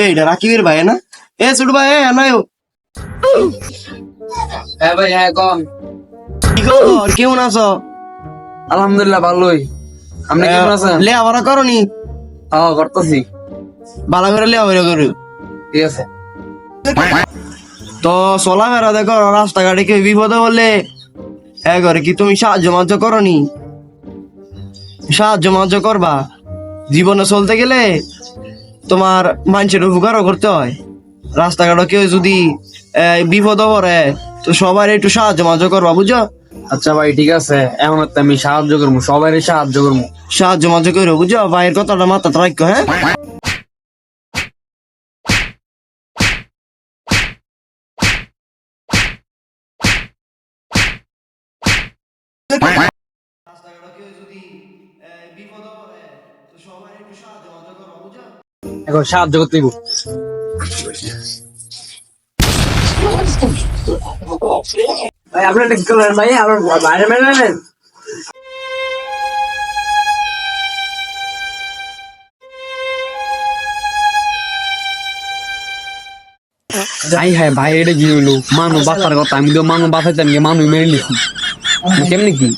এইটা রাকিবের ভাই না? এ ছোট ভাই আনায়ো। হ্যাঁ ভাই, হ্যাঁ কন। কি খবর, কেমন আছো? আলহামদুলিল্লাহ ভালোই। আপনি কেমন আছেন? লেখাপড়া করনি? হ্যাঁ করতেছি। ভালো করে লেখাপড়া করো। ঠিক আছে। তো চলাফেরা দেখো, রাস্তাঘাটে কেউ বিপদে বললে হ্যাঁ করে কি তুমি সাহায্য মাহায্য করনি? সাহায্য মাহায্য করবা। জীবনে চলতে গেলে তোমার মানুষের উপকারও করতে হয়। রাস্তাঘাটে কেউ যদি বিপদে পড়ে তো সবার একটু সাহায্য মাহায্য করবা, বুঝছো? আচ্ছা ভাই ঠিক আছে, এখন তো আমি সাহায্য করবো, সবাই সাহায্য করবো। সাহায্য মাহায্য করো, বুঝছো? ভাইয়ের কথাটা মাথাতে রাখো, হ্যাঁ? রাস্তাঘাটে কেউ যদি বিপদে পড়ে তো সবার একটু সাহায্য মাহায্য করবা, বুঝছো? এখন সাহায্য করতে দিব। ভাই আপনার ঠিক করলেন ভাই, আমার বাইরে মেরে নেন। ভাই হ্যাঁ ভাই, এটা কি হইলো? মানুষ বাঁচার কথা, আমি তো মানুষ বাঁচাইতাম গিয়ে মানুষ মেরে নিছি। কেমনি কি?